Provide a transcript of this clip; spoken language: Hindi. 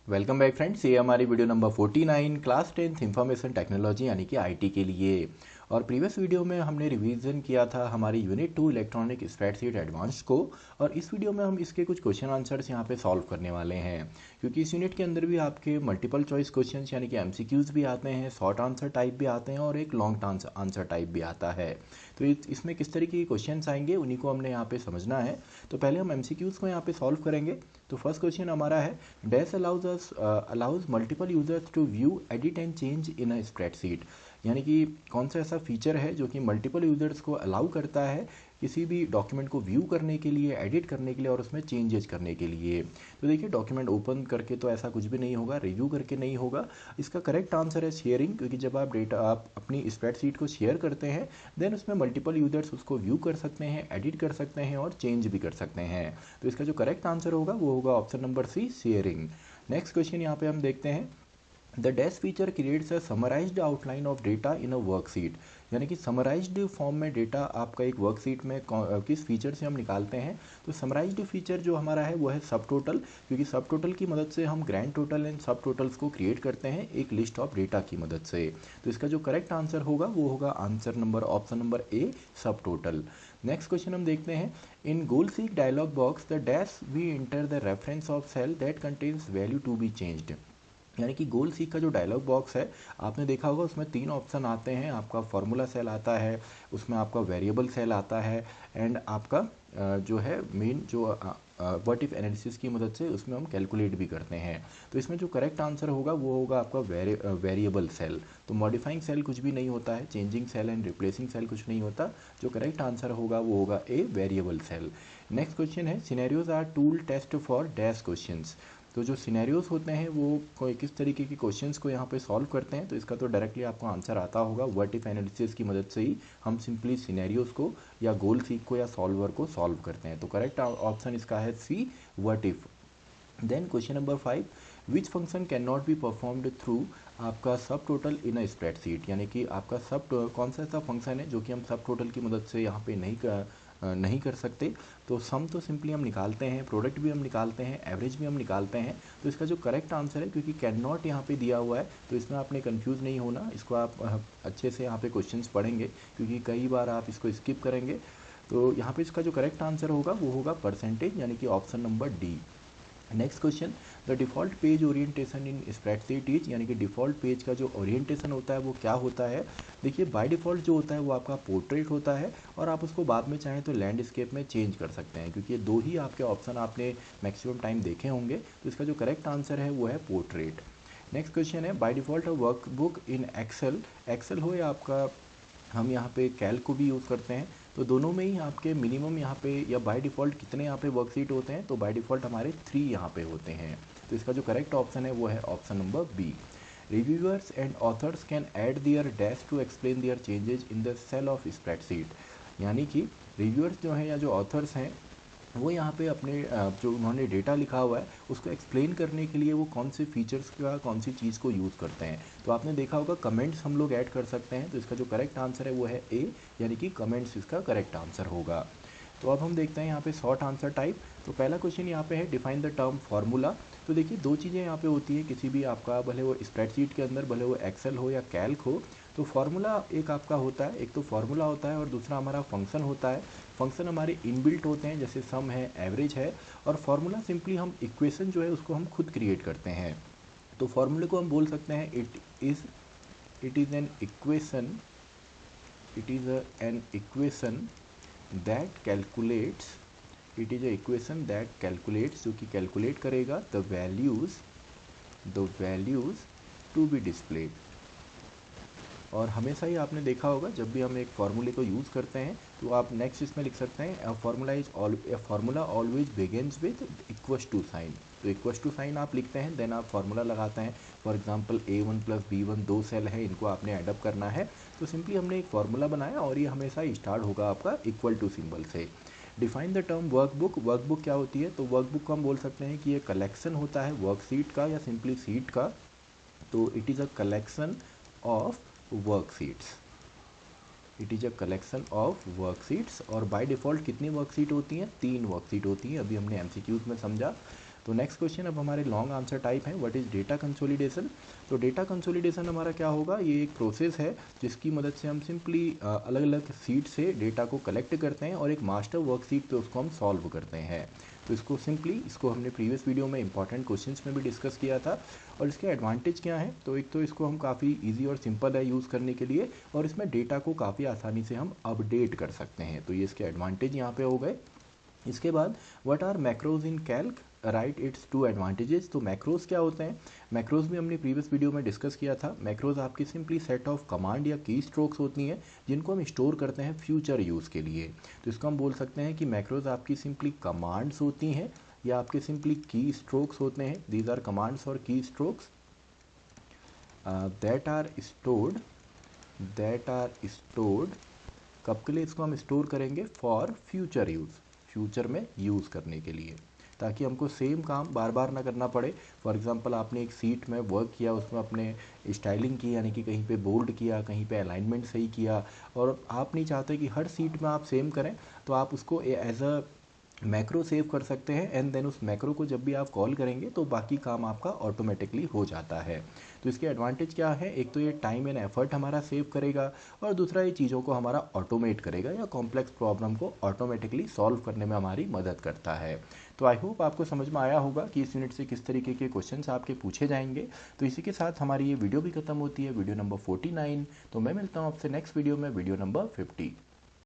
वेलकम बैक फ्रेंड्स, ये हमारी video number 49 class 10th information technology यानी कि आईटी के लिए। और प्रीवियस वीडियो में हमने रिवीजन किया था हमारी यूनिट 2 इलेक्ट्रॉनिक स्प्रेडशीट एडवांस को। और इस वीडियो में हम इसके कुछ क्वेश्चन आंसर्स यहाँ पे सॉल्व करने वाले हैं, क्योंकि इस यूनिट के अंदर भी आपके मल्टीपल चॉइस क्वेश्चन यानी कि एमसीक्यूज भी आते हैं, शॉर्ट आंसर टाइप भी आते हैं और एक लॉन्ग आंसर टाइप भी आता है। तो इसमें किस तरीके के क्वेश्चन आएंगे उन्हीं को हमने यहाँ पे समझना है। तो पहले हम एमसीक्यूज को यहाँ पे सॉल्व करेंगे। तो फर्स्ट क्वेश्चन हमारा है, dash allows multiple users to view, edit and change in a spreadsheet. यानी कि कौन सा ऐसा फीचर है जो कि मल्टीपल यूजर्स को अलाउ करता है किसी भी डॉक्यूमेंट को व्यू करने के लिए, एडिट करने के लिए और उसमें चेंजेस करने के लिए। तो देखिए, डॉक्यूमेंट ओपन करके तो ऐसा कुछ भी नहीं होगा, रिव्यू करके नहीं होगा। इसका करेक्ट आंसर है शेयरिंग, क्योंकि जब आप अपनी स्प्रेडशीट को शेयर करते हैं देन उसमें मल्टीपल यूजर्स उसको व्यू कर सकते हैं, एडिट कर सकते हैं और चेंज भी कर सकते हैं। तो इसका जो करेक्ट आंसर होगा वो होगा option number C, sharing. Next question यहाँ पे हम देखते हैं, the dash feature creates a summarised outline of data in a worksheet. यानी कि समराइज्ड फॉर्म में डेटा आपका एक वर्कशीट में किस फीचर से हम निकालते हैं। तो समराइज्ड फीचर जो हमारा है वो है सब टोटल, क्योंकि सब टोटल की मदद से हम ग्रैंड टोटल एंड सब टोटल्स को क्रिएट करते हैं एक लिस्ट ऑफ डेटा की मदद से। तो इसका जो करेक्ट आंसर होगा वो होगा answer number option number A, sub total. Next question हम देखते हैं, in goal seek dialog box the dash we enter the reference of cell that contains value to be changed. यानी कि गोल सीक का जो डायलॉग बॉक्स है आपने देखा होगा, उसमें 3 ऑप्शन आते हैं। आपका फॉर्मूला सेल आता है, उसमें आपका वेरिएबल सेल आता है एंड आपका जो है मेन जो व्हाट इफ एनालिसिस की मदद से उसमें हम कैलकुलेट भी करते हैं। तो इसमें जो करेक्ट आंसर होगा वो होगा आपका वेरिएबल सेल। तो मॉडिफाइंग सेल कुछ भी नहीं होता है, changing cell and replacing cell कुछ नहीं होता। जो करेक्ट आंसर होगा वो होगा A, variable cell. Next question है, scenarios are tool test for dash questions. तो जो सिनेरियोज होते हैं वो कोई किस तरीके के क्वेश्चंस को यहाँ पे सॉल्व करते हैं। तो इसका तो डायरेक्टली आपको आंसर आता होगा, व्हाट इफ एनालिसिस की मदद से ही हम सिंपली सिनेरियोज को या गोल सीक को या सॉल्वर को सॉल्व करते हैं। तो करेक्ट ऑप्शन इसका है C, what if. Then question number 5, which function can not be performed through आपका sub total in a spreadsheet. यानी कि आपका कौन सा ऐसा फंक्शन है जो कि हम सब टोटल की मदद से यहाँ पे नहीं कर सकते। तो सम तो सिंपली हम निकालते हैं, प्रोडक्ट भी हम निकालते हैं, एवरेज भी हम निकालते हैं। तो इसका जो करेक्ट आंसर है, क्योंकि कैन नॉट यहाँ पे दिया हुआ है तो इसमें आपने कंफ्यूज नहीं होना। इसको आप अच्छे से यहाँ पे क्वेश्चंस पढ़ेंगे, क्योंकि कई बार आप इसको स्किप करेंगे। तो यहाँ पे इसका जो करेक्ट आंसर होगा वो होगा परसेंटेज, यानी कि option number D. Next question, the default page orientation in spreadsheet is. यानी कि डिफ़ॉल्ट पेज का जो ओरिएंटेशन होता है वो क्या होता है। देखिए, बाय डिफ़ॉल्ट जो होता है वो आपका पोर्ट्रेट होता है, और आप उसको बाद में चाहें तो लैंडस्केप में चेंज कर सकते हैं, क्योंकि ये दो ही आपके ऑप्शन आपने मैक्सिमम टाइम देखे होंगे। तो इसका जो करेक्ट आंसर है वो है पोर्ट्रेट। नेक्स्ट क्वेश्चन है, by default workbook in Excel, Excel हो या आपका हम यहाँ पे कैल्क को भी यूज़ करते हैं, तो दोनों में ही आपके मिनिमम यहाँ पे या बाय डिफ़ॉल्ट कितने यहाँ पे वर्कशीट होते हैं। तो बाय डिफ़ॉल्ट हमारे 3 यहाँ पे होते हैं। तो इसका जो करेक्ट ऑप्शन है वो है option number B. Reviewers and authors can add their dash to explain their changes in the cell of spreadsheet. यानी कि रिव्यूअर्स जो हैं या जो ऑथर्स हैं वो यहाँ पे अपने जो उन्होंने डेटा लिखा हुआ है उसको एक्सप्लेन करने के लिए वो कौन से फीचर्स का कौन सी चीज़ को यूज़ करते हैं। तो आपने देखा होगा कमेंट्स हम लोग ऐड कर सकते हैं। तो इसका जो करेक्ट आंसर है वो है ए, यानी कि कमेंट्स इसका करेक्ट आंसर होगा। तो अब हम देखते हैं यहाँ पे शॉर्ट आंसर टाइप। तो पहला क्वेश्चन यहाँ पे है, डिफाइन द टर्म फार्मूला। तो देखिए, दो चीज़ें यहाँ पे होती है किसी भी आपका, भले वो स्प्रेडशीट के अंदर, भले वो एक्सेल हो या कैल्क हो। तो फार्मूला एक आपका होता है, एक तो फार्मूला होता है और दूसरा हमारा फंक्शन होता है। फंक्शन हमारे इनबिल्ट होते हैं, जैसे सम है, एवरेज है। और फार्मूला सिंपली हम इक्वेशन जो है उसको हम खुद क्रिएट करते हैं। तो फार्मूले को हम बोल सकते हैं it is an equation, it is an equation that calculates, it is a equation that calculates, जो कि कैलकुलेट करेगा the values to be displayed. और हमेशा ही आपने देखा होगा जब भी हम एक फार्मूले को यूज़ करते हैं तो आप नेक्स्ट इसमें लिख सकते हैं, formula always begins with equals to sign. तो इक्वस टू साइन आप लिखते हैं, देन आप फार्मूला लगाते हैं। For example A1 plus B1 दो सेल है, इनको आपने एडअप करना है। तो सिंपली हमने एक फार्मूला बनाया और ये हमेशा स्टार्ट होगा आपका इक्वल टू सिंबल से। Define the term workbook. Workbook क्या होती है। तो वर्कबुक को हम बोल सकते हैं कि ये कलेक्शन होता है वर्कशीट का या सिंपली सीट का। तो it is a collection of worksheets, it is a collection of worksheets. और बाय डिफ़ॉल्ट कितनी वर्कशीट होती हैं, 3 वर्कशीट होती हैं। अभी हमने एमसीक्यूज में समझा। तो नेक्स्ट क्वेश्चन अब हमारे लॉन्ग आंसर टाइप है, व्हाट इज़ डेटा कंसोलिडेशन। तो डेटा कंसोलिडेशन हमारा क्या होगा, ये एक प्रोसेस है जिसकी मदद से हम सिंपली अलग अलग सीट से डेटा को कलेक्ट करते हैं और एक मास्टर वर्कशीट पे उसको हम सॉल्व करते हैं। तो इसको हमने प्रीवियस वीडियो में इंपॉर्टेंट क्वेश्चंस में भी डिस्कस किया था। और इसके एडवांटेज क्या है, तो एक तो इसको हम काफ़ी इजी और सिंपल है यूज़ करने के लिए, और इसमें डेटा को काफ़ी आसानी से हम अपडेट कर सकते हैं। तो ये इसके एडवांटेज यहाँ पे हो गए। इसके बाद what are macros in Calc, right its two advantages. तो मैक्रोज क्या होते हैं, मैक्रोज भी हमने प्रीवियस वीडियो में डिस्कस किया था। मैक्रोज आपकी सिंपली सेट ऑफ कमांड या की स्ट्रोक्स होती हैं जिनको हम स्टोर करते हैं फ्यूचर यूज़ के लिए। तो इसको हम बोल सकते हैं कि मैक्रोज आपकी सिंपली कमांड्स होती हैं या आपके सिंपली की स्ट्रोक्स होते हैं। दीज आर कमांड्स और की स्ट्रोक्स दैट आर स्टोर्ड कब के लिए इसको हम स्टोर करेंगे, फॉर फ्यूचर यूज़, फ्यूचर में यूज़ करने के लिए, ताकि हमको सेम काम बार बार ना करना पड़े। फॉर एग्जांपल आपने एक सीट में वर्क किया, उसमें अपने स्टाइलिंग की, यानी कि कहीं पे बोल्ड किया, कहीं पे अलाइनमेंट सही किया, और आप नहीं चाहते कि हर सीट में आप सेम करें, तो आप उसको एज अ मैक्रो सेव कर सकते हैं एंड देन उस मैक्रो को जब भी आप कॉल करेंगे तो बाकी काम आपका ऑटोमेटिकली हो जाता है। तो इसके एडवांटेज क्या है, एक तो ये टाइम एंड एफर्ट हमारा सेव करेगा, और दूसरा ये चीज़ों को हमारा ऑटोमेट करेगा या कॉम्प्लेक्स प्रॉब्लम को ऑटोमेटिकली सॉल्व करने में हमारी मदद करता है। तो आई होप आपको समझ में आया होगा कि इस यूनिट से किस तरीके के क्वेश्चंस आपके पूछे जाएंगे। तो इसी के साथ हमारी ये वीडियो भी खत्म होती है, वीडियो नंबर 49। तो मैं मिलता हूँ आपसे नेक्स्ट वीडियो में, वीडियो नंबर 50।